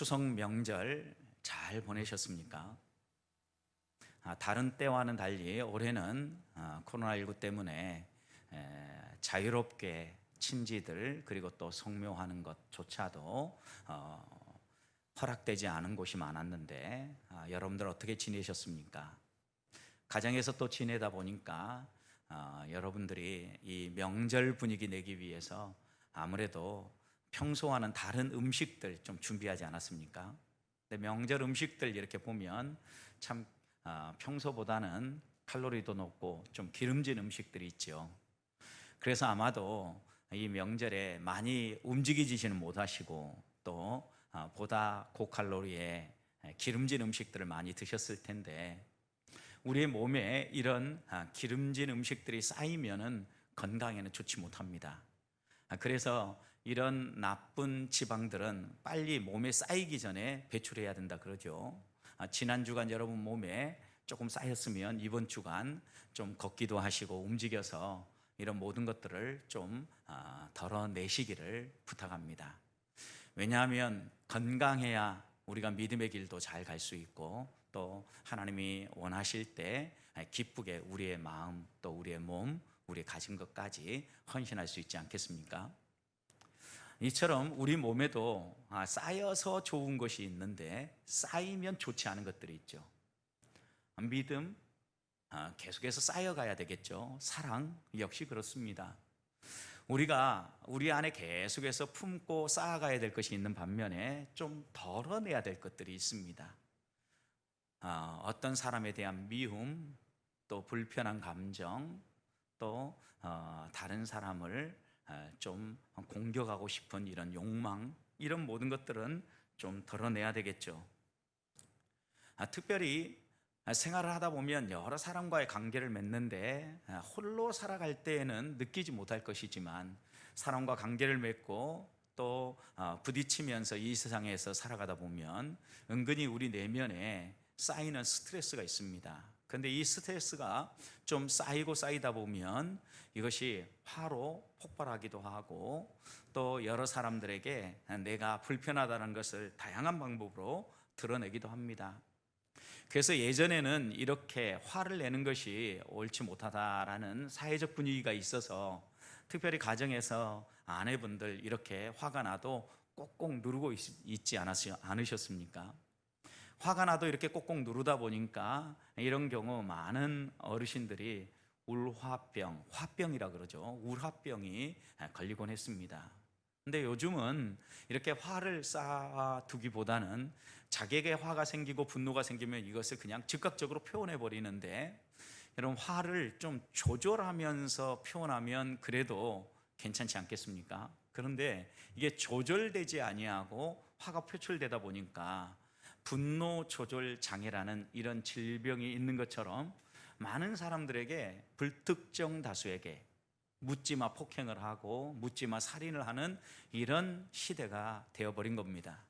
추석 명절 잘 보내셨습니까? 다른 때와는 달리 올해는 코로나19 때문에 자유롭게 친지들 그리고 또 성묘하는 것조차도 허락되지 않은 곳이 많았는데 여러분들 어떻게 지내셨습니까? 가정에서 또 지내다 보니까 여러분들이 이 명절 분위기 내기 위해서 아무래도 평소와는 다른 음식들 좀 준비하지 않았습니까? 근데 명절 음식들 이렇게 보면 참 평소보다는 칼로리도 높고 좀 기름진 음식들이 있죠. 그래서 아마도 이 명절에 많이 움직이지는 못하시고 또 보다 고칼로리의 기름진 음식들을 많이 드셨을 텐데, 우리의 몸에 이런 기름진 음식들이 쌓이면은 건강에는 좋지 못합니다. 그래서 이런 나쁜 지방들은 빨리 몸에 쌓이기 전에 배출해야 된다 그러죠. 지난 주간 여러분 몸에 조금 쌓였으면 이번 주간 좀 걷기도 하시고 움직여서 이런 모든 것들을 좀 덜어내시기를 부탁합니다. 왜냐하면 건강해야 우리가 믿음의 길도 잘 갈 수 있고, 또 하나님이 원하실 때 기쁘게 우리의 마음, 또 우리의 몸, 우리 가진 것까지 헌신할 수 있지 않겠습니까? 이처럼 우리 몸에도 쌓여서 좋은 것이 있는데 쌓이면 좋지 않은 것들이 있죠. 믿음, 계속해서 쌓여가야 되겠죠. 사랑 역시 그렇습니다. 우리가 우리 안에 계속해서 품고 쌓아가야 될 것이 있는 반면에 좀 덜어내야 될 것들이 있습니다. 어떤 사람에 대한 미움, 또 불편한 감정, 또 다른 사람을 좀 공격하고 싶은 이런 욕망, 이런 모든 것들은 좀 덜어내야 되겠죠. 특별히 생활을 하다 보면 여러 사람과의 관계를 맺는데 홀로 살아갈 때에는 느끼지 못할 것이지만, 사람과 관계를 맺고 또 부딪히면서 이 세상에서 살아가다 보면 은근히 우리 내면에 쌓이는 스트레스가 있습니다. 그런데 이 스트레스가 좀 쌓이다 보면 이것이 화로 폭발하기도 하고, 또 여러 사람들에게 내가 불편하다는 것을 다양한 방법으로 드러내기도 합니다. 그래서 예전에는 이렇게 화를 내는 것이 옳지 못하다라는 사회적 분위기가 있어서, 특별히 가정에서 아내분들 이렇게 화가 나도 꼭꼭 누르고 있지 않으셨습니까? 화가 나도 이렇게 꼭꼭 누르다 보니까 이런 경우 많은 어르신들이 울화병, 화병이라 그러죠. 울화병이 걸리곤 했습니다. 근데 요즘은 이렇게 화를 쌓아두기보다는 자기에게 화가 생기고 분노가 생기면 이것을 그냥 즉각적으로 표현해 버리는데, 이런 화를 좀 조절하면서 표현하면 그래도 괜찮지 않겠습니까? 그런데 이게 조절되지 아니하고 화가 표출되다 보니까 분노 조절 장애라는 이런 질병이 있는 것처럼 많은 사람들에게, 불특정 다수에게 묻지마 폭행을 하고 묻지마 살인을 하는 이런 시대가 되어버린 겁니다.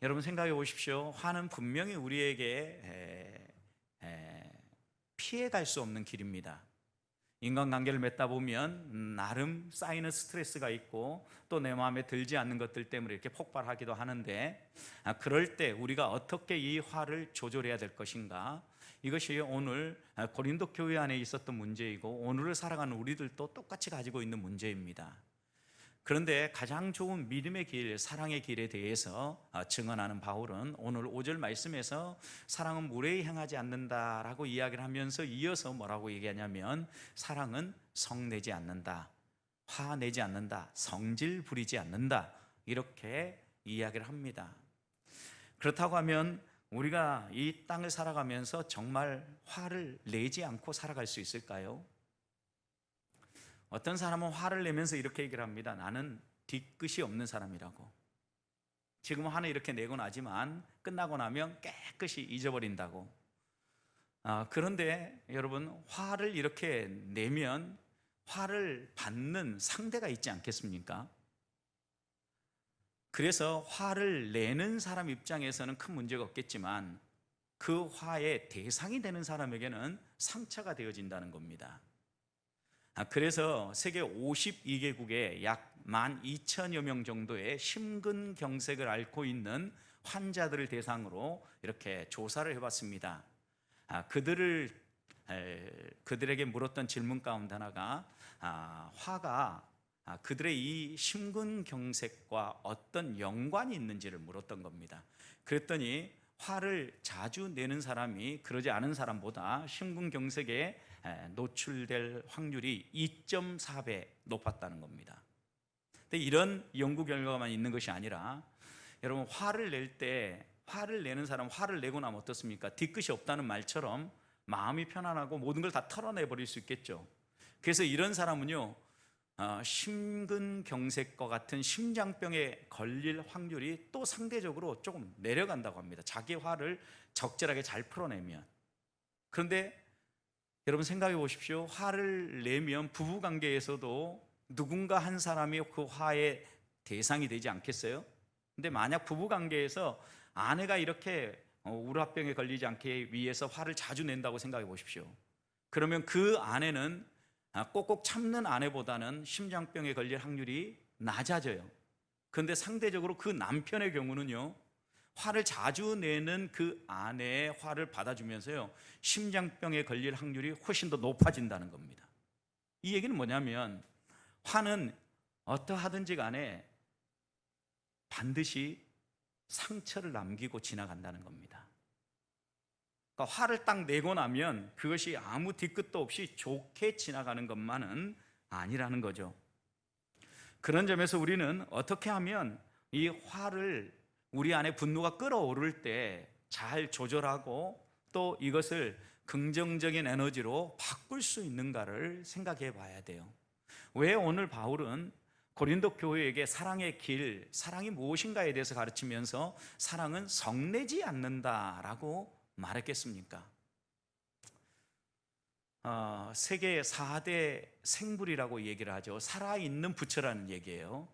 여러분 생각해 보십시오. 화는 분명히 우리에게 피해갈 수 없는 길입니다. 인간관계를 맺다 보면 나름 쌓이는 스트레스가 있고, 또 내 마음에 들지 않는 것들 때문에 이렇게 폭발하기도 하는데, 그럴 때 우리가 어떻게 이 화를 조절해야 될 것인가, 이것이 오늘 고린도 교회 안에 있었던 문제이고 오늘을 살아가는 우리들도 똑같이 가지고 있는 문제입니다. 그런데 가장 좋은 믿음의 길, 사랑의 길에 대해서 증언하는 바울은 오늘 5절 말씀에서 사랑은 무례히 행하지 않는다라고 이야기를 하면서 이어서 뭐라고 얘기하냐면, 사랑은 성내지 않는다, 화내지 않는다, 성질 부리지 않는다, 이렇게 이야기를 합니다. 그렇다고 하면 우리가 이 땅을 살아가면서 정말 화를 내지 않고 살아갈 수 있을까요? 어떤 사람은 화를 내면서 이렇게 얘기를 합니다. 나는 뒤끝이 없는 사람이라고. 지금 화는 이렇게 내고 나지만 끝나고 나면 깨끗이 잊어버린다고. 그런데 여러분, 화를 이렇게 내면 화를 받는 상대가 있지 않겠습니까? 그래서 화를 내는 사람 입장에서는 큰 문제가 없겠지만 그 화의 대상이 되는 사람에게는 상처가 되어진다는 겁니다. 그래서 세계 52개국에 약 12,000여 명 정도의 심근경색을 앓고 있는 환자들을 대상으로 이렇게 조사를 해봤습니다. 그들에게 물었던 질문 가운데 하나가 화가 그들의 이 심근경색과 어떤 연관이 있는지를 물었던 겁니다. 그랬더니 화를 자주 내는 사람이 그러지 않은 사람보다 심근경색에 노출될 확률이 2.4배 높았다는 겁니다. 근데 이런 연구 결과만 있는 것이 아니라 여러분, 화를 내는 사람, 화를 내고 나면 어떻습니까? 뒤끝이 없다는 말처럼 마음이 편안하고 모든 걸 다 털어내버릴 수 있겠죠. 그래서 이런 사람은요, 심근경색과 같은 심장병에 걸릴 확률이 또 상대적으로 조금 내려간다고 합니다. 자기 화를 적절하게 잘 풀어내면. 그런데 여러분 생각해 보십시오. 화를 내면 부부관계에서도 누군가 한 사람이 그 화의 대상이 되지 않겠어요? 근데 만약 부부관계에서 아내가 이렇게 우라병에 걸리지 않게 위해서 화를 자주 낸다고 생각해 보십시오. 그러면 그 아내는 꼭꼭 참는 아내보다는 심장병에 걸릴 확률이 낮아져요. 그런데 상대적으로 그 남편의 경우는요, 화를 자주 내는 그 아내의 화를 받아주면서요, 심장병에 걸릴 확률이 훨씬 더 높아진다는 겁니다. 이 얘기는 뭐냐면 화는 어떠하든지 간에 반드시 상처를 남기고 지나간다는 겁니다. 그러니까 화를 딱 내고 나면 그것이 아무 뒤끝도 없이 좋게 지나가는 것만은 아니라는 거죠. 그런 점에서 우리는 어떻게 하면 이 화를, 우리 안에 분노가 끓어오를 때 잘 조절하고 또 이것을 긍정적인 에너지로 바꿀 수 있는가를 생각해 봐야 돼요. 왜 오늘 바울은 고린도 교회에게 사랑의 길, 사랑이 무엇인가에 대해서 가르치면서 사랑은 성내지 않는다라고 말했겠습니까? 세계 4대 생불이라고 얘기를 하죠. 살아있는 부처라는 얘기예요.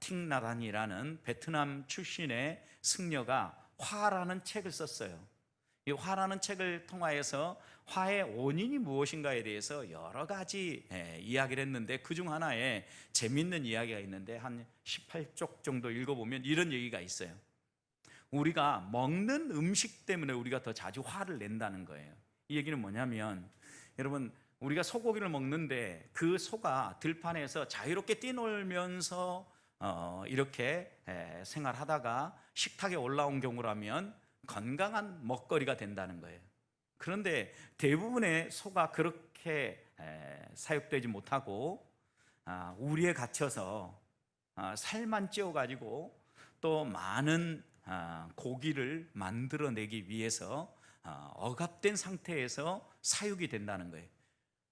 틱나란이라는 베트남 출신의 승려가 화라는 책을 썼어요. 이 화라는 책을 통하여서 화의 원인이 무엇인가에 대해서 여러 가지 이야기를 했는데, 그중 하나에 재밌는 이야기가 있는데 한 18쪽 정도 읽어보면 이런 얘기가 있어요. 우리가 먹는 음식 때문에 우리가 더 자주 화를 낸다는 거예요. 이 얘기는 뭐냐면, 여러분, 우리가 소고기를 먹는데 그 소가 들판에서 자유롭게 뛰놀면서 이렇게 생활하다가 식탁에 올라온 경우라면 건강한 먹거리가 된다는 거예요. 그런데 대부분의 소가 그렇게 사육되지 못하고 우리에 갇혀서 살만 찌워가지고 또 많은 고기를 만들어내기 위해서 억압된 상태에서 사육이 된다는 거예요.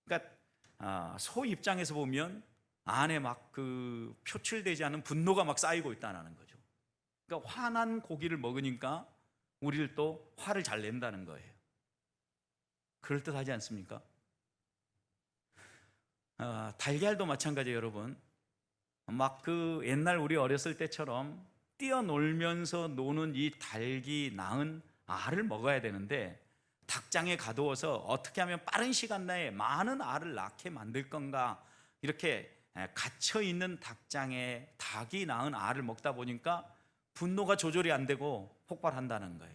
그러니까 소 입장에서 보면 안에 막 그 표출되지 않은 분노가 막 쌓이고 있다는 거죠. 그러니까 화난 고기를 먹으니까 우리를 또 화를 잘 낸다는 거예요. 그럴듯하지 않습니까? 달걀도 마찬가지예요, 여러분. 막 그 옛날 우리 어렸을 때처럼 뛰어놀면서 노는 이 닭이 낳은 알을 먹어야 되는데, 닭장에 가두어서 어떻게 하면 빠른 시간 내에 많은 알을 낳게 만들 건가, 이렇게 갇혀있는 닭장에 닭이 낳은 알을 먹다 보니까 분노가 조절이 안 되고 폭발한다는 거예요.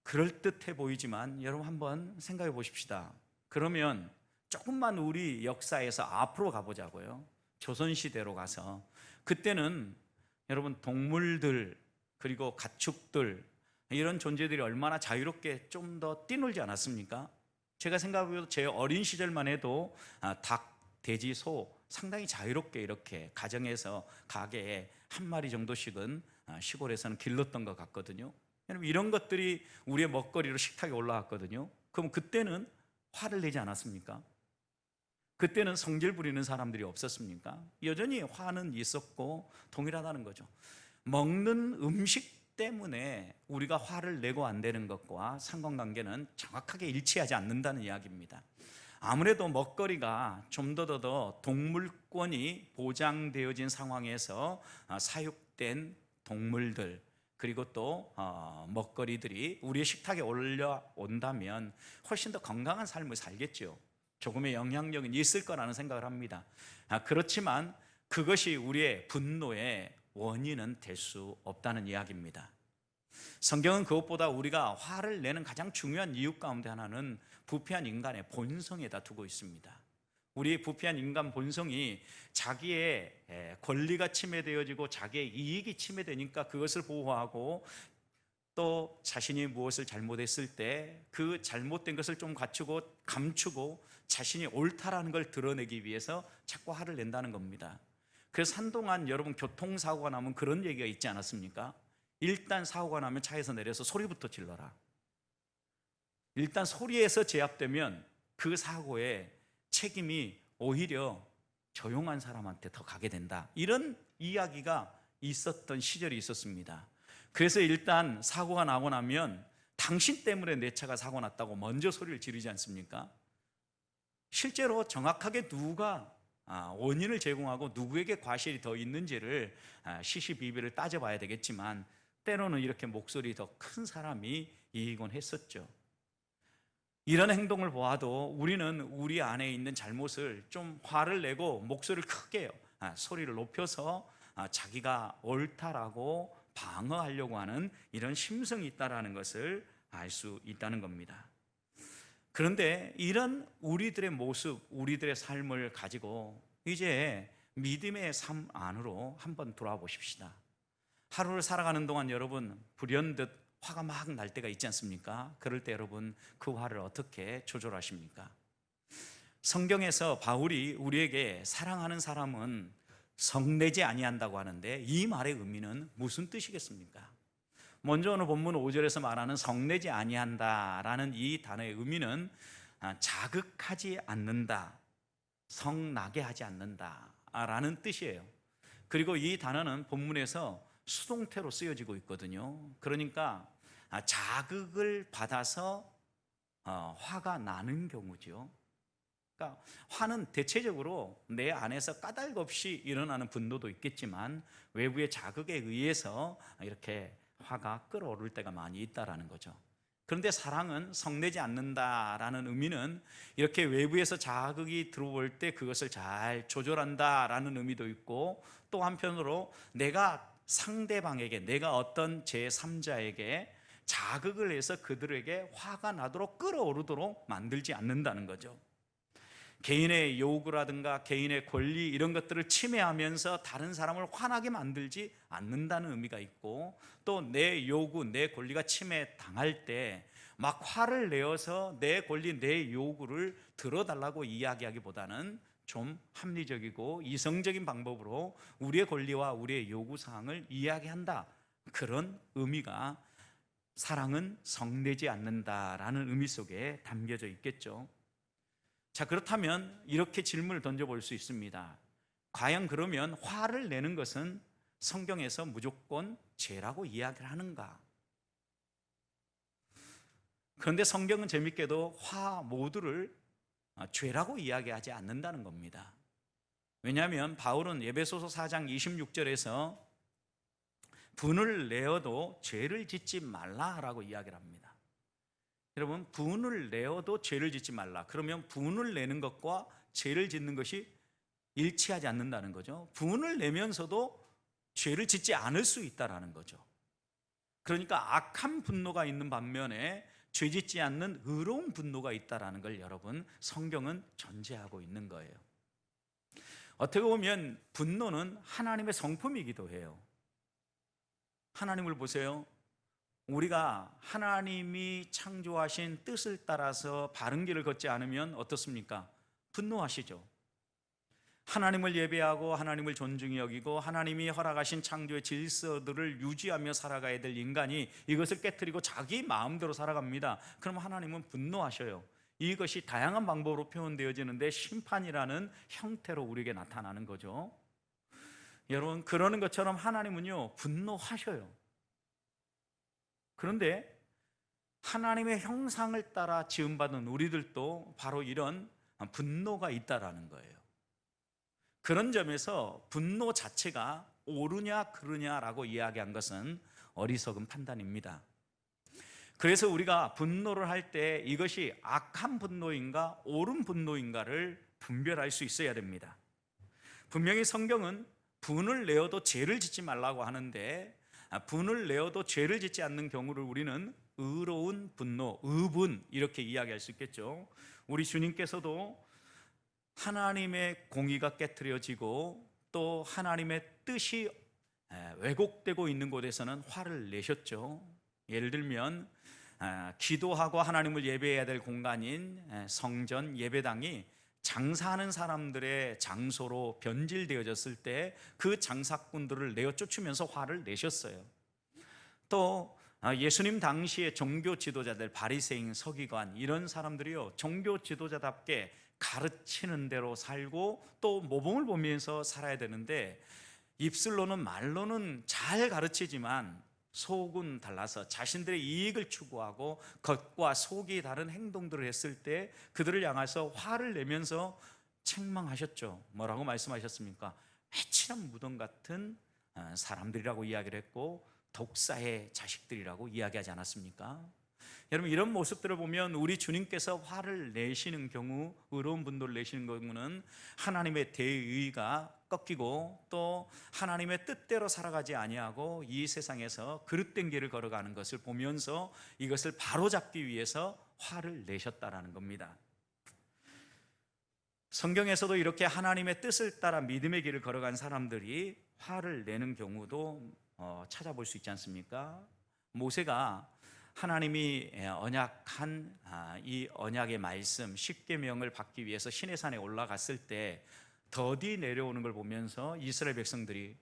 그럴듯해 보이지만 여러분 한번 생각해 보십시다. 그러면 조금만 우리 역사에서 앞으로 가보자고요. 조선시대로 가서, 그때는 여러분 동물들 그리고 가축들, 이런 존재들이 얼마나 자유롭게 좀 더 뛰놀지 않았습니까? 제가 생각해도 제 어린 시절만 해도 닭, 돼지, 소 상당히 자유롭게 이렇게 가정에서 가게에 한 마리 정도씩은 시골에서는 길렀던 것 같거든요. 이런 것들이 우리의 먹거리로 식탁에 올라왔거든요. 그럼 그때는 화를 내지 않았습니까? 그때는 성질 부리는 사람들이 없었습니까? 여전히 화는 있었고 동일하다는 거죠. 먹는 음식 때문에 우리가 화를 내고 안 되는 것과 상관관계는 정확하게 일치하지 않는다는 이야기입니다. 아무래도 먹거리가 좀 더 동물권이 보장되어진 상황에서 사육된 동물들, 그리고 또 먹거리들이 우리의 식탁에 올라온다면 훨씬 더 건강한 삶을 살겠죠. 조금의 영향력은 있을 거라는 생각을 합니다. 그렇지만 그것이 우리의 분노의 원인은 될 수 없다는 이야기입니다. 성경은 그것보다 우리가 화를 내는 가장 중요한 이유 가운데 하나는 부패한 인간의 본성에다 두고 있습니다. 우리 부패한 인간 본성이 자기의 권리가 침해되어지고 자기의 이익이 침해되니까 그것을 보호하고, 또 자신이 무엇을 잘못했을 때 그 잘못된 것을 좀 감추고 자신이 옳다라는 걸 드러내기 위해서 자꾸 화를 낸다는 겁니다. 그래서 한동안 여러분 교통사고가 나면 그런 얘기가 있지 않았습니까? 일단 사고가 나면 차에서 내려서 소리부터 질러라. 일단 소리에서 제압되면 그 사고의 책임이 오히려 조용한 사람한테 더 가게 된다, 이런 이야기가 있었던 시절이 있었습니다. 그래서 일단 사고가 나고 나면 당신 때문에 내 차가 사고 났다고 먼저 소리를 지르지 않습니까? 실제로 정확하게 누가 원인을 제공하고 누구에게 과실이 더 있는지를 시시비비를 따져봐야 되겠지만, 때로는 이렇게 목소리 더 큰 사람이 이기곤 했었죠. 이런 행동을 보아도 우리는 우리 안에 있는 잘못을 좀 화를 내고 목소리를 크게 소리를 높여서 자기가 옳다라고 방어하려고 하는 이런 심성이 있다는 것을 알 수 있다는 겁니다. 그런데 이런 우리들의 모습, 우리들의 삶을 가지고 이제 믿음의 삶 안으로 한번 돌아와 보십시다. 하루를 살아가는 동안 여러분 불현듯 화가 막 날 때가 있지 않습니까? 그럴 때 여러분 그 화를 어떻게 조절하십니까? 성경에서 바울이 우리에게 사랑하는 사람은 성내지 아니한다고 하는데, 이 말의 의미는 무슨 뜻이겠습니까? 먼저 오늘 본문 5절에서 말하는 성내지 아니한다라는 이 단어의 의미는 자극하지 않는다, 성나게 하지 않는다라는 뜻이에요. 그리고 이 단어는 본문에서 수동태로 쓰여지고 있거든요. 그러니까 자극을 받아서 화가 나는 경우죠. 그러니까 화는 대체적으로 내 안에서 까닭 없이 일어나는 분노도 있겠지만 외부의 자극에 의해서 이렇게 화가 끓어오를 때가 많이 있다라는 거죠. 그런데 사랑은 성내지 않는다라는 의미는 이렇게 외부에서 자극이 들어올 때 그것을 잘 조절한다라는 의미도 있고, 또 한편으로 내가 상대방에게, 내가 어떤 제3자에게 자극을 해서 그들에게 화가 나도록 끌어오르도록 만들지 않는다는 거죠. 개인의 요구라든가 개인의 권리 이런 것들을 침해하면서 다른 사람을 화나게 만들지 않는다는 의미가 있고, 또 내 요구, 내 권리가 침해당할 때 막 화를 내어서 내 권리, 내 요구를 들어달라고 이야기하기보다는 좀 합리적이고 이성적인 방법으로 우리의 권리와 우리의 요구사항을 이야기한다, 그런 의미가 사랑은 성내지 않는다라는 의미 속에 담겨져 있겠죠. 자, 그렇다면 이렇게 질문을 던져볼 수 있습니다. 과연 그러면 화를 내는 것은 성경에서 무조건 죄라고 이야기를 하는가? 그런데 성경은 재밌게도 화 모두를 죄라고 이야기하지 않는다는 겁니다. 왜냐하면 바울은 에베소서 4장 26절에서 분을 내어도 죄를 짓지 말라라고 이야기를 합니다. 여러분, 분을 내어도 죄를 짓지 말라. 그러면 분을 내는 것과 죄를 짓는 것이 일치하지 않는다는 거죠. 분을 내면서도 죄를 짓지 않을 수 있다라는 거죠. 그러니까 악한 분노가 있는 반면에 죄 짓지 않는 의로운 분노가 있다라는 걸 여러분 성경은 전제하고 있는 거예요. 어떻게 보면 분노는 하나님의 성품이기도 해요. 하나님을 보세요. 우리가 하나님이 창조하신 뜻을 따라서 바른 길을 걷지 않으면 어떻습니까? 분노하시죠. 하나님을 예배하고 하나님을 존중히 여기고 하나님이 허락하신 창조의 질서들을 유지하며 살아가야 될 인간이 이것을 깨트리고 자기 마음대로 살아갑니다. 그럼 하나님은 분노하셔요. 이것이 다양한 방법으로 표현되어지는데 심판이라는 형태로 우리에게 나타나는 거죠. 여러분, 그러는 것처럼 하나님은요 분노하셔요. 그런데 하나님의 형상을 따라 지음받은 우리들도 바로 이런 분노가 있다라는 거예요. 그런 점에서 분노 자체가 옳으냐 그르냐라고 이야기한 것은 어리석은 판단입니다. 그래서 우리가 분노를 할 때 이것이 악한 분노인가 옳은 분노인가를 분별할 수 있어야 됩니다. 분명히 성경은 분을 내어도 죄를 짓지 말라고 하는데, 분을 내어도 죄를 짓지 않는 경우를 우리는 의로운 분노, 의분 이렇게 이야기할 수 있겠죠. 우리 주님께서도 하나님의 공의가 깨트려지고 또 하나님의 뜻이 왜곡되고 있는 곳에서는 화를 내셨죠. 예를 들면 기도하고 하나님을 예배해야 될 공간인 성전 예배당이 장사하는 사람들의 장소로 변질되어졌을 때 그 장사꾼들을 내어 쫓으면서 화를 내셨어요. 또 예수님 당시의 종교 지도자들, 바리새인, 서기관 이런 사람들이요, 종교 지도자답게 가르치는 대로 살고 또 모범을 보면서 살아야 되는데, 입술로는 말로는 잘 가르치지만 속은 달라서 자신들의 이익을 추구하고 겉과 속이 다른 행동들을 했을 때 그들을 향해서 화를 내면서 책망하셨죠. 뭐라고 말씀하셨습니까? 해치는 무덤 같은 사람들이라고 이야기를 했고 독사의 자식들이라고 이야기하지 않았습니까? 여러분, 이런 모습들을 보면 우리 주님께서 화를 내시는 경우, 의로운 분노를 내시는 경우는 하나님의 대의가 꺾이고 또 하나님의 뜻대로 살아가지 아니하고 이 세상에서 그릇된 길을 걸어가는 것을 보면서 이것을 바로잡기 위해서 화를 내셨다라는 겁니다. 성경에서도 이렇게 하나님의 뜻을 따라 믿음의 길을 걸어간 사람들이 화를 내는 경우도 찾아볼 수 있지 않습니까? 모세가 하나님이 언약한 이 언약의 말씀 십계명을 받기 위해서 시내산에 올라갔을 때 더디 내려오는 걸 보면서 이스라엘 백성들이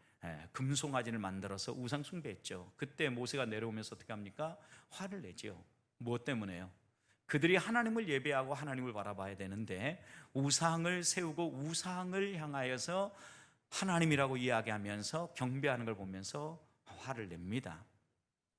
금송아지를 만들어서 우상 숭배했죠. 그때 모세가 내려오면서 어떻게 합니까? 화를 내죠. 무엇 때문에요? 그들이 하나님을 예배하고 하나님을 바라봐야 되는데 우상을 세우고 우상을 향하여서 하나님이라고 이야기하면서 경배하는 걸 보면서 화를 냅니다.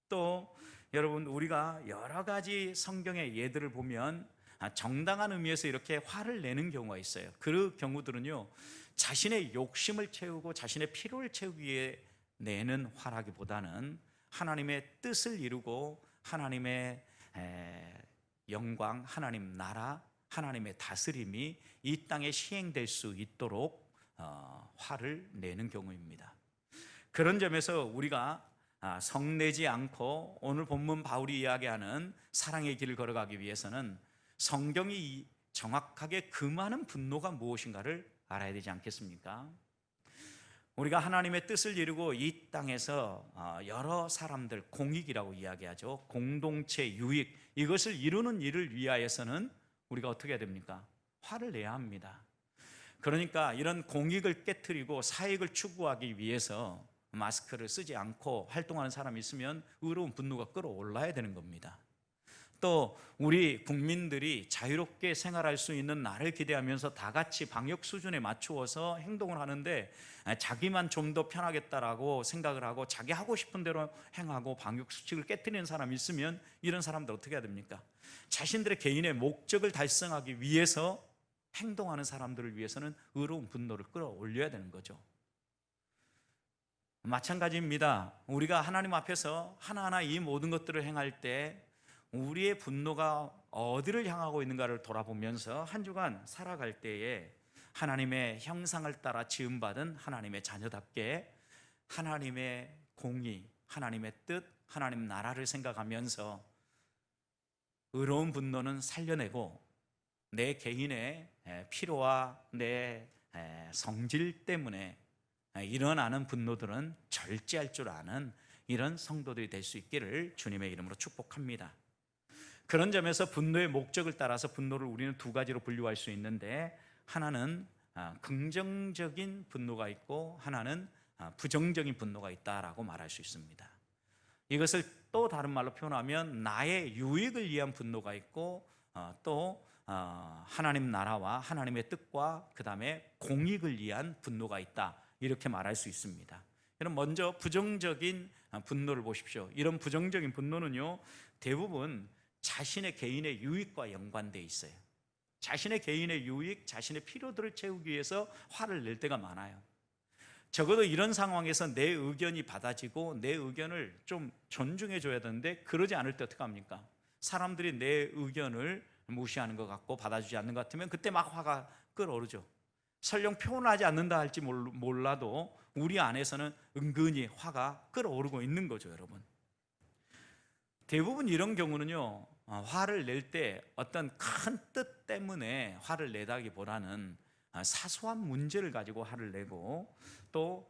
또 여러분, 우리가 여러 가지 성경의 예들을 보면 정당한 의미에서 이렇게 화를 내는 경우가 있어요. 그 경우들은요, 자신의 욕심을 채우고 자신의 필요를 채우기 위해 내는 화라기보다는 하나님의 뜻을 이루고 하나님의 영광, 하나님 나라, 하나님의 다스림이 이 땅에 시행될 수 있도록 화를 내는 경우입니다. 그런 점에서 우리가 성내지 않고 오늘 본문 바울이 이야기하는 사랑의 길을 걸어가기 위해서는 성경이 정확하게 금하는 분노가 무엇인가를 알아야 되지 않겠습니까? 우리가 하나님의 뜻을 이루고 이 땅에서 여러 사람들, 공익이라고 이야기하죠. 공동체 유익, 이것을 이루는 일을 위하여서는 우리가 어떻게 해야 됩니까? 화를 내야 합니다. 그러니까 이런 공익을 깨트리고 사익을 추구하기 위해서 마스크를 쓰지 않고 활동하는 사람이 있으면 의로운 분노가 끌어올라야 되는 겁니다. 또 우리 국민들이 자유롭게 생활할 수 있는 날을 기대하면서 다 같이 방역 수준에 맞추어서 행동을 하는데 자기만 좀 더 편하겠다라고 생각을 하고 자기 하고 싶은 대로 행하고 방역 수칙을 깨트리는 사람이 있으면 이런 사람들 어떻게 해야 됩니까? 자신들의 개인의 목적을 달성하기 위해서 행동하는 사람들을 위해서는 의로운 분노를 끌어올려야 되는 거죠. 마찬가지입니다. 우리가 하나님 앞에서 하나하나 이 모든 것들을 행할 때 우리의 분노가 어디를 향하고 있는가를 돌아보면서 한 주간 살아갈 때에 하나님의 형상을 따라 지음받은 하나님의 자녀답게 하나님의 공의, 하나님의 뜻, 하나님 나라를 생각하면서 의로운 분노는 살려내고 내 개인의 필요와 내 성질 때문에 일어나는 분노들은 절제할 줄 아는 이런 성도들이 될 수 있기를 주님의 이름으로 축복합니다. 그런 점에서 분노의 목적을 따라서 분노를 우리는 두 가지로 분류할 수 있는데, 하나는 긍정적인 분노가 있고 하나는 부정적인 분노가 있다라고 말할 수 있습니다. 이것을 또 다른 말로 표현하면 나의 유익을 위한 분노가 있고 또 하나님 나라와 하나님의 뜻과 그 다음에 공익을 위한 분노가 있다, 이렇게 말할 수 있습니다. 여러분, 먼저 부정적인 분노를 보십시오. 이런 부정적인 분노는요, 대부분 자신의 개인의 유익과 연관되어 있어요. 자신의 개인의 유익, 자신의 필요들을 채우기 위해서 화를 낼 때가 많아요. 적어도 이런 상황에서 내 의견이 받아지고 내 의견을 좀 존중해 줘야 되는데 그러지 않을 때 어떡합니까? 사람들이 내 의견을 무시하는 것 같고 받아주지 않는 것 같으면 그때 막 화가 끓어오르죠. 설령 표현하지 않는다 할지 몰라도 우리 안에서는 은근히 화가 끓어오르고 있는 거죠, 여러분. 대부분 이런 경우는요, 화를 낼 때 어떤 큰 뜻 때문에 화를 내다기보다는 사소한 문제를 가지고 화를 내고 또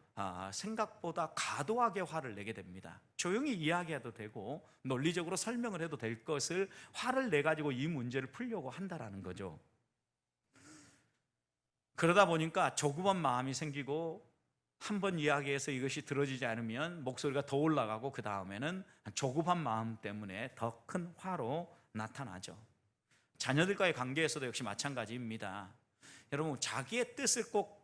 생각보다 과도하게 화를 내게 됩니다. 조용히 이야기해도 되고 논리적으로 설명을 해도 될 것을 화를 내 가지고 이 문제를 풀려고 한다라는 거죠. 그러다 보니까 조급한 마음이 생기고 한 번 이야기해서 이것이 들어지지 않으면 목소리가 더 올라가고 그 다음에는 조급한 마음 때문에 더 큰 화로 나타나죠. 자녀들과의 관계에서도 역시 마찬가지입니다. 여러분, 자기의 뜻을 꼭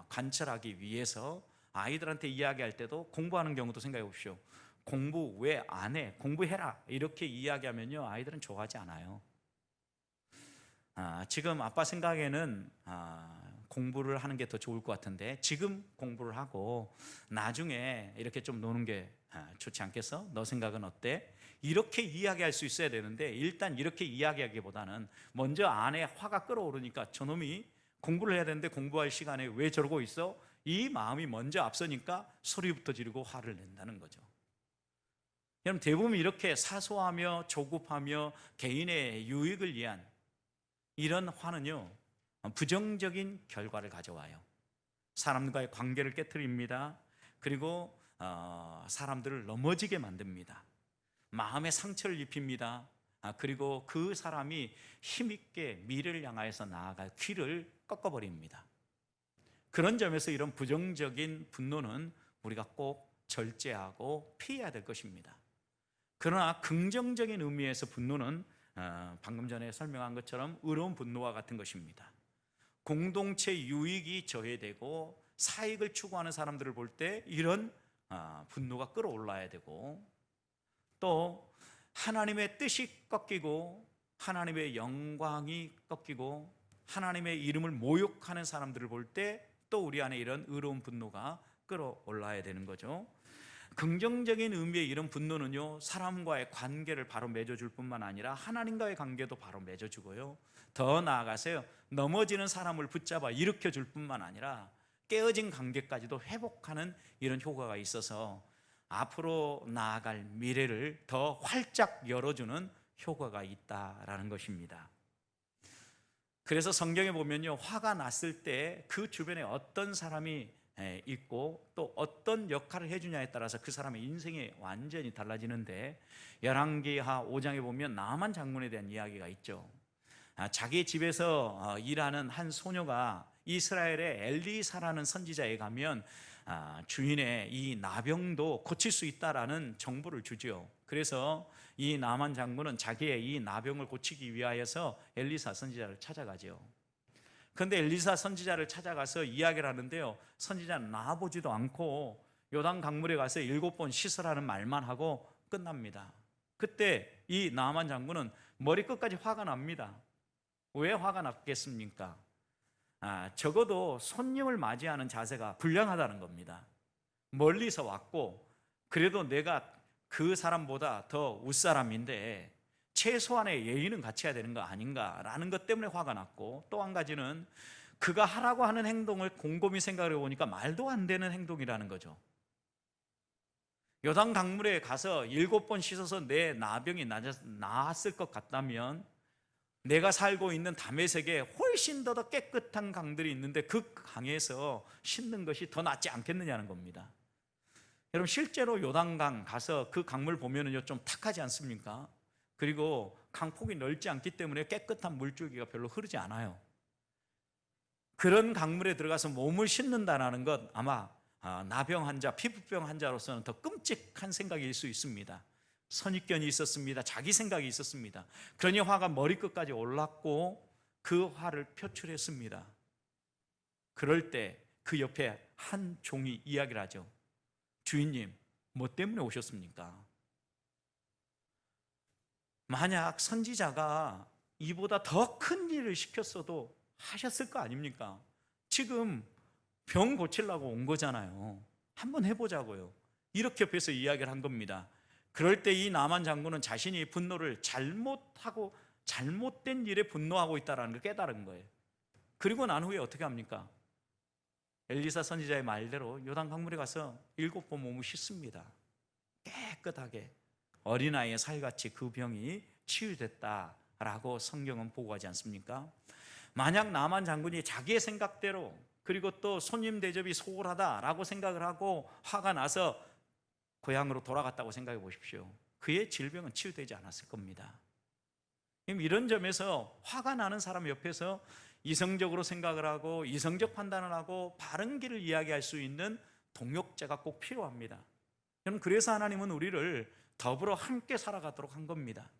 관철하기 위해서 아이들한테 이야기할 때도 공부하는 경우도 생각해 보십시오. 공부 왜 안 해? 공부해라. 이렇게 이야기하면요, 아이들은 좋아하지 않아요. 지금 아빠 생각에는 공부를 하는 게 더 좋을 것 같은데 지금 공부를 하고 나중에 이렇게 좀 노는 게 좋지 않겠어? 너 생각은 어때? 이렇게 이야기할 수 있어야 되는데 일단 이렇게 이야기하기보다는 먼저 안에 화가 끓어오르니까 저놈이 공부를 해야 되는데 공부할 시간에 왜 저러고 있어? 이 마음이 먼저 앞서니까 소리부터 지르고 화를 낸다는 거죠. 여러분, 대부분 이렇게 사소하며 조급하며 개인의 유익을 위한 이런 화는요, 부정적인 결과를 가져와요. 사람과의 관계를 깨트립니다. 그리고 사람들을 넘어지게 만듭니다. 마음에 상처를 입힙니다. 그리고 그 사람이 힘있게 미래를 향하여서 나아갈 길을 꺾어버립니다. 그런 점에서 이런 부정적인 분노는 우리가 꼭 절제하고 피해야 될 것입니다. 그러나 긍정적인 의미에서 분노는 방금 전에 설명한 것처럼 의로운 분노와 같은 것입니다. 공동체 유익이 저해되고 사익을 추구하는 사람들을 볼 때 이런 분노가 끌어올라야 되고, 또 하나님의 뜻이 꺾이고 하나님의 영광이 꺾이고 하나님의 이름을 모욕하는 사람들을 볼 때 또 우리 안에 이런 의로운 분노가 끌어올라야 되는 거죠. 긍정적인 의미의 이런 분노는요, 사람과의 관계를 바로 맺어줄 뿐만 아니라 하나님과의 관계도 바로 맺어주고요, 더 나아가서요, 넘어지는 사람을 붙잡아 일으켜줄 뿐만 아니라 깨어진 관계까지도 회복하는 이런 효과가 있어서 앞으로 나아갈 미래를 더 활짝 열어주는 효과가 있다라는 것입니다. 그래서 성경에 보면요, 화가 났을 때 그 주변에 어떤 사람이 있고 또 어떤 역할을 해주냐에 따라서 그 사람의 인생이 완전히 달라지는데, 열왕기하 5장에 보면 나만 장군에 대한 이야기가 있죠. 자기 집에서 일하는 한 소녀가 이스라엘의 엘리사라는 선지자에 가면 주인의 이 나병도 고칠 수 있다라는 정보를 주죠. 그래서 이 나만 장군은 자기의 이 나병을 고치기 위하여서 엘리사 선지자를 찾아가죠. 그런데 엘리사 선지자를 찾아가서 이야기를 하는데요, 선지자는 나와보지도 않고 요단 강물에 가서 7번 씻으라는 말만 하고 끝납니다. 그때 이 나만 장군은 머리끝까지 화가 납니다. 왜 화가 났겠습니까? 적어도 손님을 맞이하는 자세가 불량하다는 겁니다. 멀리서 왔고 그래도 내가 그 사람보다 더 윗사람인데 최소한의 예의는 갖춰야 되는 거 아닌가라는 것 때문에 화가 났고, 또 한 가지는 그가 하라고 하는 행동을 곰곰이 생각해 보니까 말도 안 되는 행동이라는 거죠. 요단 강물에 가서 7번 씻어서 내 나병이 나았을 것 같다면 내가 살고 있는 다메섹에 훨씬 더 깨끗한 강들이 있는데 그 강에서 씻는 것이 더 낫지 않겠느냐는 겁니다. 여러분, 실제로 요단강 가서 그 강물 보면은요, 좀 탁하지 않습니까? 그리고 강폭이 넓지 않기 때문에 깨끗한 물줄기가 별로 흐르지 않아요. 그런 강물에 들어가서 몸을 씻는다는 것, 아마 나병 환자, 피부병 환자로서는 더 끔찍한 생각일 수 있습니다. 선입견이 있었습니다. 자기 생각이 있었습니다. 그러니 화가 머리끝까지 올랐고 그 화를 표출했습니다. 그럴 때 그 옆에 한 종이 이야기를 하죠. 주인님, 뭐 때문에 오셨습니까? 만약 선지자가 이보다 더 큰 일을 시켰어도 하셨을 거 아닙니까? 지금 병 고치려고 온 거잖아요. 한번 해보자고요. 이렇게 옆에서 이야기를 한 겁니다. 그럴 때 이 나만 장군은 자신이 분노를 잘못하고 잘못된 일에 분노하고 있다는 걸 깨달은 거예요. 그리고 난 후에 어떻게 합니까? 엘리사 선지자의 말대로 요단 강물에 가서 7번 몸을 씻습니다. 깨끗하게 어린아이의 살같이 그 병이 치유됐다라고 성경은 보고하지 않습니까? 만약 나만 장군이 자기의 생각대로, 그리고 또 손님 대접이 소홀하다라고 생각을 하고 화가 나서 고향으로 돌아갔다고 생각해 보십시오. 그의 질병은 치유되지 않았을 겁니다. 이런 점에서 화가 나는 사람 옆에서 이성적으로 생각을 하고 이성적 판단을 하고 바른 길을 이야기할 수 있는 동역자가 꼭 필요합니다. 여러분, 그래서 하나님은 우리를 더불어 함께 살아가도록 한 겁니다.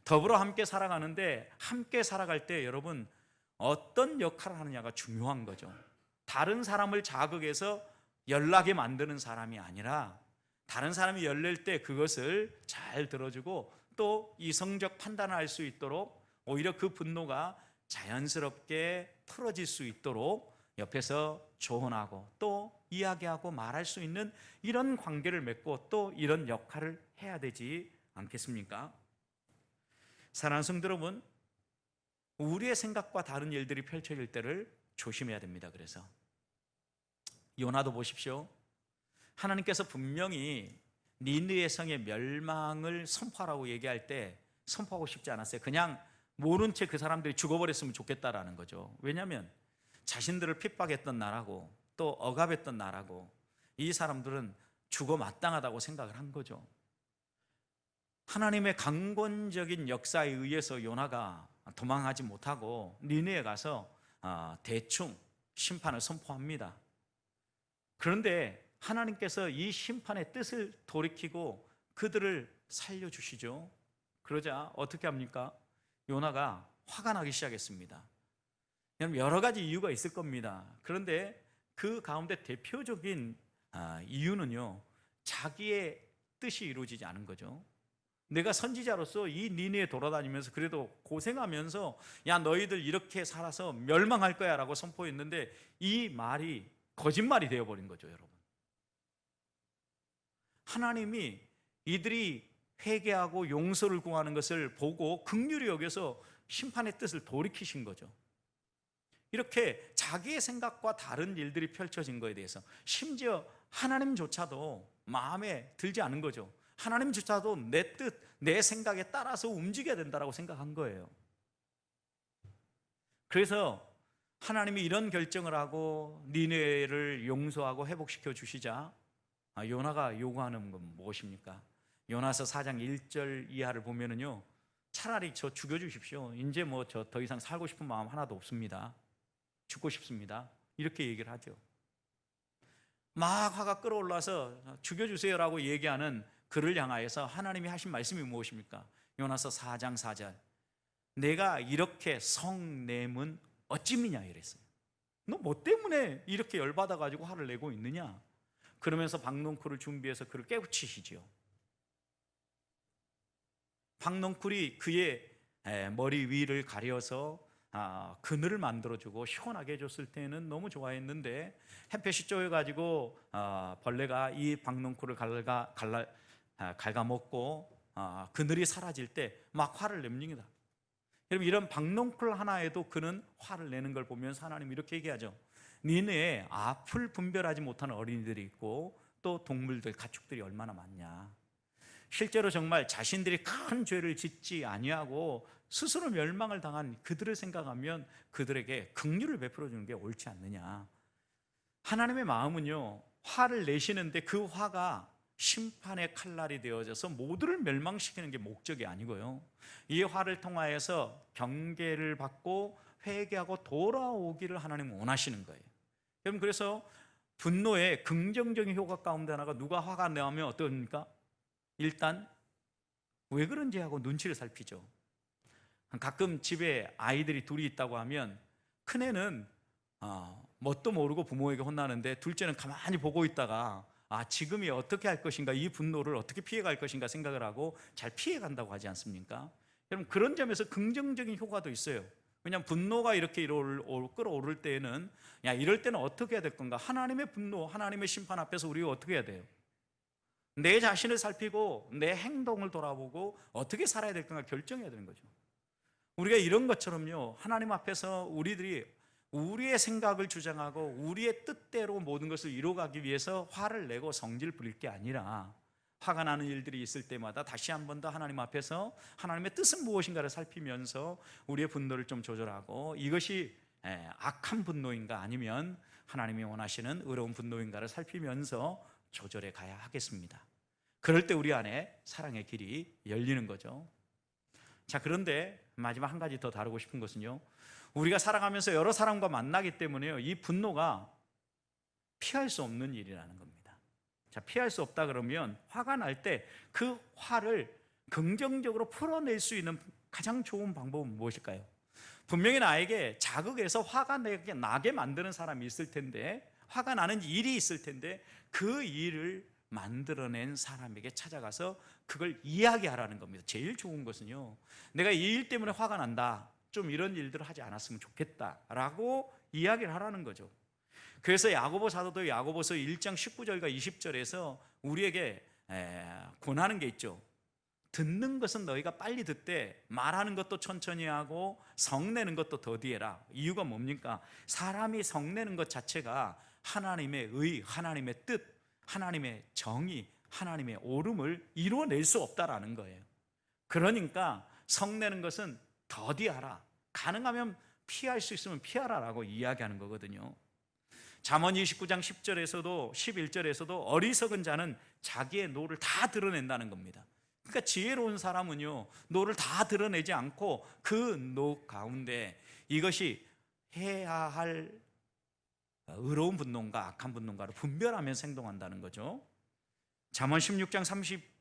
더불어 함께 살아가는데, 함께 살아갈 때 여러분 어떤 역할을 하느냐가 중요한 거죠. 다른 사람을 자극해서 연락에 만드는 사람이 아니라, 다른 사람이 열릴 때 그것을 잘 들어주고 또 이성적 판단을 할 수 있도록, 오히려 그 분노가 자연스럽게 풀어질 수 있도록 옆에서 조언하고 또 이야기하고 말할 수 있는 이런 관계를 맺고 또 이런 역할을 해야 되지 않겠습니까? 사랑하는 성도 여러분, 우리의 생각과 다른 일들이 펼쳐질 때를 조심해야 됩니다. 그래서 요나도 보십시오. 하나님께서 분명히 니느웨 성의 멸망을 선포하라고 얘기할 때 선포하고 싶지 않았어요. 그냥 모른 채 그 사람들이 죽어버렸으면 좋겠다라는 거죠. 왜냐하면 자신들을 핍박했던 나라고 또 억압했던 나라고, 이 사람들은 죽어 마땅하다고 생각을 한 거죠. 하나님의 강권적인 역사에 의해서 요나가 도망하지 못하고 니느웨에 가서 대충 심판을 선포합니다. 그런데 하나님께서 이 심판의 뜻을 돌이키고 그들을 살려주시죠. 그러자 어떻게 합니까? 요나가 화가 나기 시작했습니다. 여러 가지 이유가 있을 겁니다. 그런데 그 가운데 대표적인 이유는요, 자기의 뜻이 이루어지지 않은 거죠. 내가 선지자로서 이 니느웨에 돌아다니면서 그래도 고생하면서 야, 너희들 이렇게 살아서 멸망할 거야 라고 선포했는데 이 말이 거짓말이 되어버린 거죠. 여러분, 하나님이 이들이 회개하고 용서를 구하는 것을 보고 긍휼히 여겨서 심판의 뜻을 돌이키신 거죠. 이렇게 자기의 생각과 다른 일들이 펼쳐진 것에 대해서 심지어 하나님조차도 마음에 들지 않은 거죠. 하나님조차도 내 뜻, 내 생각에 따라서 움직여야 된다고 생각한 거예요. 그래서 하나님이 이런 결정을 하고 니느웨를 용서하고 회복시켜 주시자 요나가 요구하는 건 무엇입니까? 요나서 4장 1절 이하를 보면은요, 차라리 저 죽여주십시오. 이제 뭐 저 더 이상 살고 싶은 마음 하나도 없습니다. 죽고 싶습니다. 이렇게 얘기를 하죠. 막 화가 끌어올라서 죽여주세요라고 얘기하는 그를 향하여서 하나님이 하신 말씀이 무엇입니까? 요나서 4장 4절, 내가 이렇게 성냄은 어찌미냐 이랬어요. 너 뭐 때문에 이렇게 열받아가지고 화를 내고 있느냐? 그러면서 박농쿨을 준비해서 그를 깨우치시죠. 박농쿨이 그의 머리 위를 가려서 그늘을 만들어주고 시원하게 해줬을 때는 너무 좋아했는데, 햇볕이 쪼여가지고 벌레가 이 박농쿨을 갉아먹고 그늘이 사라질 때 막 화를 냅니다. 여러분, 이런 박농쿨 하나에도 그는 화를 내는 걸 보면서 하나님 이렇게 얘기하죠. 니네에 앞을 분별하지 못하는 어린이들이 있고 또 동물들, 가축들이 얼마나 많냐. 실제로 정말 자신들이 큰 죄를 짓지 아니하고 스스로 멸망을 당한 그들을 생각하면 그들에게 긍휼을 베풀어 주는 게 옳지 않느냐. 하나님의 마음은요, 화를 내시는데 그 화가 심판의 칼날이 되어져서 모두를 멸망시키는 게 목적이 아니고요, 이 화를 통하여서 경계를 받고 회개하고 돌아오기를 하나님은 원하시는 거예요. 여러분, 그래서 분노의 긍정적인 효과 가운데 하나가, 누가 화가 나면 어떻습니까? 일단 왜 그런지 하고 눈치를 살피죠. 가끔 집에 아이들이 둘이 있다고 하면 큰애는 뭣도 모르고 부모에게 혼나는데 둘째는 가만히 보고 있다가 지금이 어떻게 할 것인가, 이 분노를 어떻게 피해갈 것인가 생각을 하고 잘 피해간다고 하지 않습니까? 여러분, 그런 점에서 긍정적인 효과도 있어요. 왜냐하면 분노가 이렇게 끌어오를 때에는 야, 이럴 때는 어떻게 해야 될 건가? 하나님의 분노, 하나님의 심판 앞에서 우리가 어떻게 해야 돼요? 내 자신을 살피고 내 행동을 돌아보고 어떻게 살아야 될 건가 결정해야 되는 거죠. 우리가 이런 것처럼요, 하나님 앞에서 우리들이 우리의 생각을 주장하고 우리의 뜻대로 모든 것을 이루어가기 위해서 화를 내고 성질 부릴 게 아니라, 화가 나는 일들이 있을 때마다 다시 한 번 더 하나님 앞에서 하나님의 뜻은 무엇인가를 살피면서 우리의 분노를 좀 조절하고, 이것이 악한 분노인가 아니면 하나님이 원하시는 의로운 분노인가를 살피면서 조절해 가야 하겠습니다. 그럴 때 우리 안에 사랑의 길이 열리는 거죠. 자, 그런데 마지막 한 가지 더 다루고 싶은 것은요, 우리가 살아가면서 여러 사람과 만나기 때문에요, 이 분노가 피할 수 없는 일이라는 겁니다. 자, 피할 수 없다 그러면 화가 날 때 그 화를 긍정적으로 풀어낼 수 있는 가장 좋은 방법은 무엇일까요? 분명히 나에게 자극해서 화가 나게 만드는 사람이 있을 텐데, 화가 나는 일이 있을 텐데, 그 일을 만들어낸 사람에게 찾아가서 그걸 이야기하라는 겁니다. 제일 좋은 것은요, 내가 이 일 때문에 화가 난다, 좀 이런 일들을 하지 않았으면 좋겠다라고 이야기를 하라는 거죠. 그래서 야고보 사도도 야고보서 1장 19절과 20절에서 우리에게 권하는 게 있죠. 듣는 것은 너희가 빨리 듣되 말하는 것도 천천히 하고 성내는 것도 더디해라. 이유가 뭡니까? 사람이 성내는 것 자체가 하나님의 의, 하나님의 뜻, 하나님의 정의, 하나님의 옳음을 이루어낼 수 없다라는 거예요. 그러니까 성내는 것은 더디하라, 가능하면 피할 수 있으면 피하라라고 이야기하는 거거든요. 잠언 29장 10절에서도 11절에서도 어리석은 자는 자기의 노를 다 드러낸다는 겁니다. 그러니까 지혜로운 사람은요, 노를 다 드러내지 않고 그 노 가운데 이것이 해야 할 의로운 분노인가 악한 분노인가를 분별하면서 행동한다는 거죠. 잠언 16장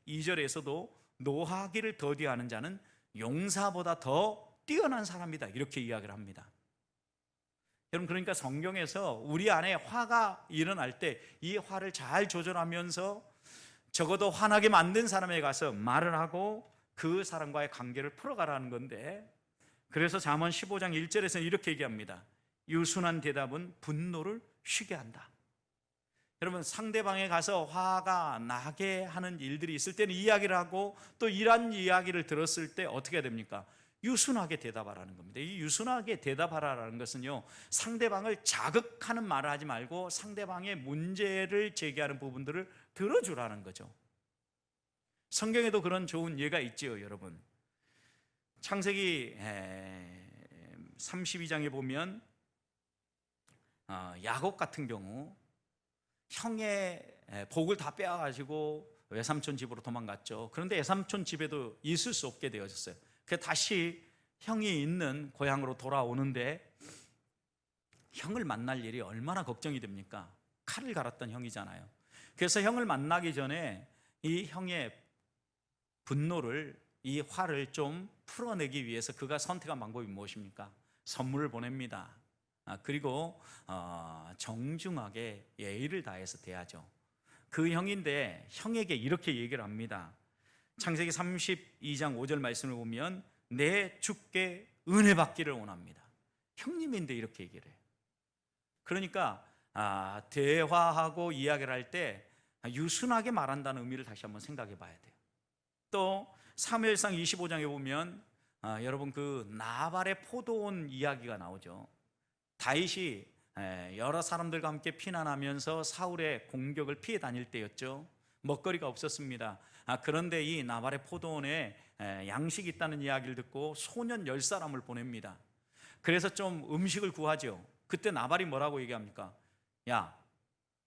32절에서도 노하기를 더디하는 자는 용사보다 더 뛰어난 사람이다, 이렇게 이야기를 합니다. 여러분, 그러니까 성경에서 우리 안에 화가 일어날 때 이 화를 잘 조절하면서 적어도 화나게 만든 사람에게 가서 말을 하고 그 사람과의 관계를 풀어가라는 건데, 그래서 잠언 15장 1절에서는 이렇게 얘기합니다. 유순한 대답은 분노를 쉬게 한다. 여러분, 상대방에 가서 화가 나게 하는 일들이 있을 때는 이야기를 하고, 또 이런 이야기를 들었을 때 어떻게 해야 됩니까? 유순하게 대답하라는 겁니다. 이 유순하게 대답하라는 것은요, 상대방을 자극하는 말을 하지 말고 상대방의 문제를 제기하는 부분들을 들어주라는 거죠. 성경에도 그런 좋은 예가 있지요, 여러분. 창세기 32장에 보면 야곱 같은 경우 형의 복을 다 빼앗아가지고 외삼촌 집으로 도망갔죠. 그런데 외삼촌 집에도 있을 수 없게 되어졌어요. 그래서 다시 형이 있는 고향으로 돌아오는데 형을 만날 일이 얼마나 걱정이 됩니까? 칼을 갈았던 형이잖아요. 그래서 형을 만나기 전에 이 형의 분노를, 이 화를 좀 풀어내기 위해서 그가 선택한 방법이 무엇입니까? 선물을 보냅니다. 그리고 정중하게 예의를 다해서 대하죠. 그 형인데 형에게 이렇게 얘기를 합니다. 창세기 32장 5절 말씀을 보면 내 주께 은혜 받기를 원합니다. 형님인데 이렇게 얘기를 해요. 그러니까 대화하고 이야기를 할 때 유순하게 말한다는 의미를 다시 한번 생각해 봐야 돼요. 또 사무엘상 25장에 보면 여러분, 그 나발의 포도원 이야기가 나오죠. 다윗이 여러 사람들과 함께 피난하면서 사울의 공격을 피해 다닐 때였죠. 먹거리가 없었습니다. 그런데 이 나발의 포도원에 양식이 있다는 이야기를 듣고 소년 10사람을 보냅니다. 그래서 좀 음식을 구하죠. 그때 나발이 뭐라고 얘기합니까? 야,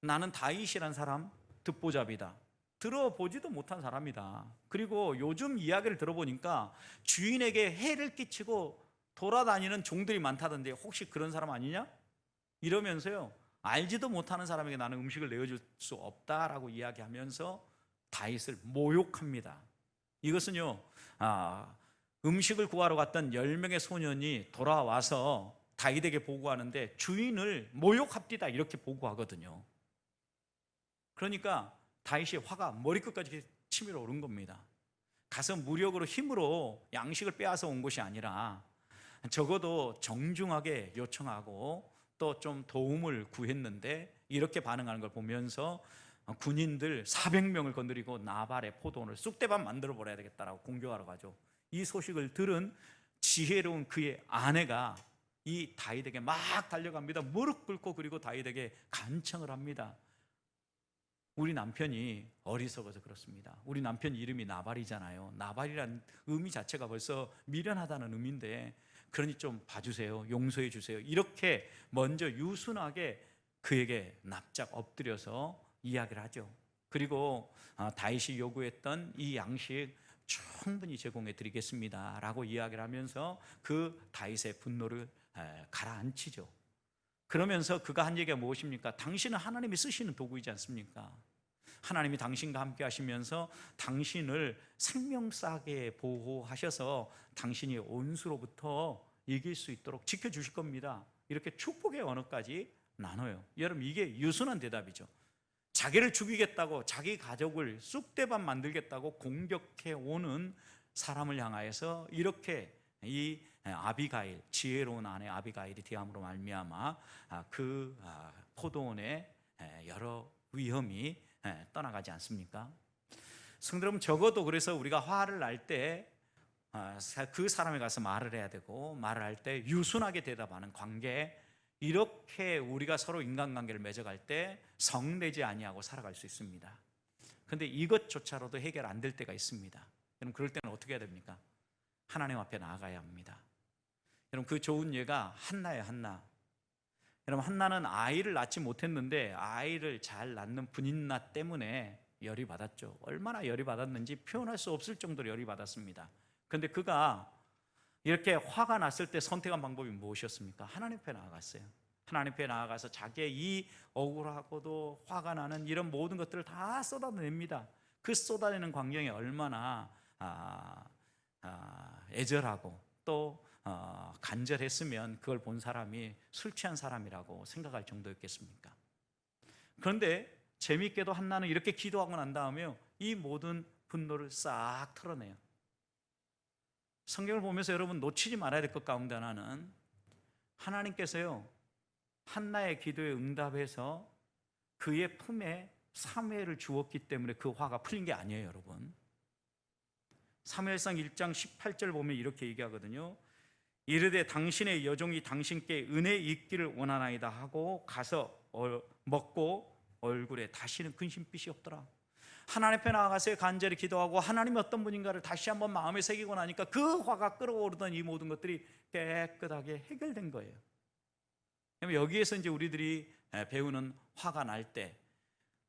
나는 다윗이란 사람 듣보잡이다. 들어보지도 못한 사람이다. 그리고 요즘 이야기를 들어보니까 주인에게 해를 끼치고 돌아다니는 종들이 많다던데 혹시 그런 사람 아니냐? 이러면서요, 알지도 못하는 사람에게 나는 음식을 내어줄 수 없다라고 이야기하면서 다윗을 모욕합니다. 이것은요, 음식을 구하러 갔던 10명의 소년이 돌아와서 다윗에게 보고하는데 주인을 모욕합디다 이렇게 보고하거든요. 그러니까 다윗이 화가 머리끝까지 치밀어 오른 겁니다. 가서 무력으로 힘으로 양식을 빼앗아 온 것이 아니라 적어도 정중하게 요청하고 또 좀 도움을 구했는데 이렇게 반응하는 걸 보면서 군인들 400명을 건드리고 나발의 포도원을 쑥대밭 만들어 버려야 되겠다라고 공격하러 가죠. 이 소식을 들은 지혜로운 그의 아내가 이 다윗에게 막 달려갑니다. 무릎 꿇고 그리고 다윗에게 간청을 합니다. 우리 남편이 어리석어서 그렇습니다. 우리 남편 이름이 나발이잖아요. 나발이란 의미 자체가 벌써 미련하다는 의미인데 그러니 좀 봐주세요. 용서해 주세요. 이렇게 먼저 유순하게 그에게 납작 엎드려서 이야기를 하죠. 그리고 다윗이 요구했던 이 양식 충분히 제공해 드리겠습니다 라고 이야기를 하면서 그 다윗의 분노를 가라앉히죠. 그러면서 그가 한 얘기가 무엇입니까? 당신은 하나님이 쓰시는 도구이지 않습니까? 하나님이 당신과 함께 하시면서 당신을 생명싸게 보호하셔서 당신이 온수로부터 이길 수 있도록 지켜주실 겁니다. 이렇게 축복의 언어까지 나눠요. 여러분, 이게 유순한 대답이죠. 자기를 죽이겠다고, 자기 가족을 쑥대밭 만들겠다고 공격해 오는 사람을 향하여서 이렇게 이 아비가일, 지혜로운 아내 아비가일이 대함으로 말미암아 그 포도원의 여러 위험이 떠나가지 않습니까? 성도 여러분, 적어도 그래서 우리가 화를 날 때 그 사람에 가서 말을 해야 되고, 말을 할 때 유순하게 대답하는 관계, 이렇게 우리가 서로 인간관계를 맺어갈 때 성내지 아니하고 살아갈 수 있습니다. 그런데 이것조차로도 해결 안 될 때가 있습니다. 여러분, 그럴 때는 어떻게 해야 됩니까? 하나님 앞에 나아가야 합니다. 여러분, 그 좋은 예가 한나예요. 한나. 여러분, 한나는 아이를 낳지 못했는데 아이를 잘 낳는 분인나 때문에 열이 받았죠. 얼마나 열이 받았는지 표현할 수 없을 정도로 열이 받았습니다. 그런데 그가 이렇게 화가 났을 때 선택한 방법이 무엇이었습니까? 하나님 앞에 나아갔어요. 하나님 앞에 나아가서 자기의 이 억울하고도 화가 나는 이런 모든 것들을 다 쏟아냅니다. 그 쏟아내는 광경이 얼마나 애절하고 또 간절했으면 그걸 본 사람이 술 취한 사람이라고 생각할 정도였겠습니까? 그런데 재미있게도 한나는 이렇게 기도하고 난 다음에 이 모든 분노를 싹 털어내요. 성경을 보면서 여러분 놓치지 말아야 될 것 가운데 하나는, 하나님께서요 한나의 기도에 응답해서 그의 품에 사무엘을 주었기 때문에 그 화가 풀린 게 아니에요. 여러분, 사무엘상 1장 18절 보면 이렇게 얘기하거든요. 이르되 당신의 여종이 당신께 은혜 있기를 원하나이다 하고 가서 먹고 얼굴에 다시는 근심빛이 없더라. 하나님 앞에 나아가서 간절히 기도하고 하나님이 어떤 분인가를 다시 한번 마음에 새기고 나니까 그 화가 끓어오르던 이 모든 것들이 깨끗하게 해결된 거예요. 여기에서 이제 우리들이 배우는, 화가 날 때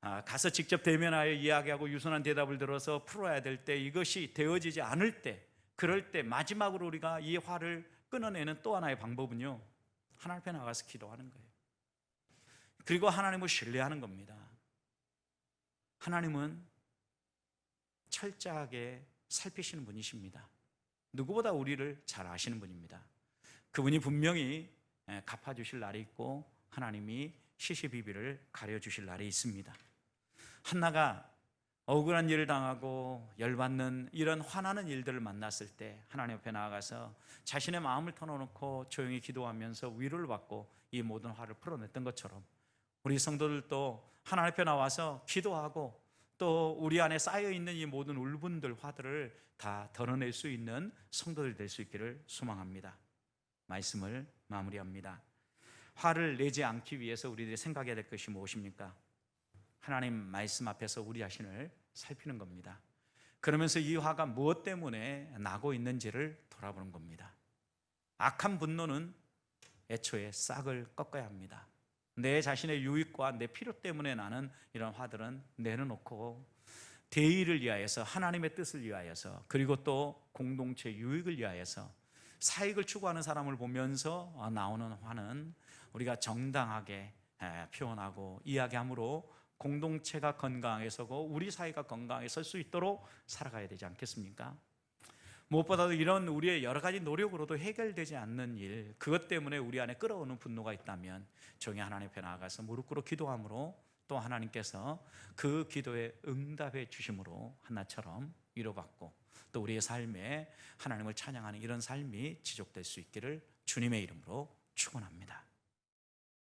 가서 직접 대면하여 이야기하고 유순한 대답을 들어서 풀어야 될 때, 이것이 되어지지 않을 때, 그럴 때 마지막으로 우리가 이 화를 끊어내는 또 하나의 방법은요, 하나님 앞에 나가서 기도하는 거예요. 그리고 하나님을 신뢰하는 겁니다. 하나님은 철저하게 살피시는 분이십니다. 누구보다 우리를 잘 아시는 분입니다. 그분이 분명히 갚아주실 날이 있고 하나님이 시시비비를 가려주실 날이 있습니다. 한나가 억울한 일을 당하고 열받는 이런 화나는 일들을 만났을 때 하나님 앞에 나아가서 자신의 마음을 터놓고 조용히 기도하면서 위로를 받고 이 모든 화를 풀어냈던 것처럼, 우리 성도들도 하나님 앞에 나와서 기도하고 또 우리 안에 쌓여있는 이 모든 울분들, 화들을 다 덜어낼 수 있는 성도들이 될 수 있기를 소망합니다. 말씀을 마무리합니다. 화를 내지 않기 위해서 우리들이 생각해야 될 것이 무엇입니까? 하나님 말씀 앞에서 우리 자신을 살피는 겁니다. 그러면서 이 화가 무엇 때문에 나고 있는지를 돌아보는 겁니다. 악한 분노는 애초에 싹을 꺾어야 합니다. 내 자신의 유익과 내 필요 때문에 나는 이런 화들은 내려놓고 대의를 위하여서, 하나님의 뜻을 위하여서, 그리고 또 공동체 유익을 위하여서 사익을 추구하는 사람을 보면서 나오는 화는 우리가 정당하게 표현하고 이야기함으로 공동체가 건강하게 서고 우리 사회가 건강하게 설 수 있도록 살아가야 되지 않겠습니까? 무엇보다도 이런 우리의 여러 가지 노력으로도 해결되지 않는 일, 그것 때문에 우리 안에 끓어오는 분노가 있다면 정의 하나님 앞에 나아가서 무릎 꿇어 기도함으로 또 하나님께서 그 기도에 응답해 주심으로 한나처럼 위로받고 또 우리의 삶에 하나님을 찬양하는 이런 삶이 지속될 수 있기를 주님의 이름으로 축원합니다.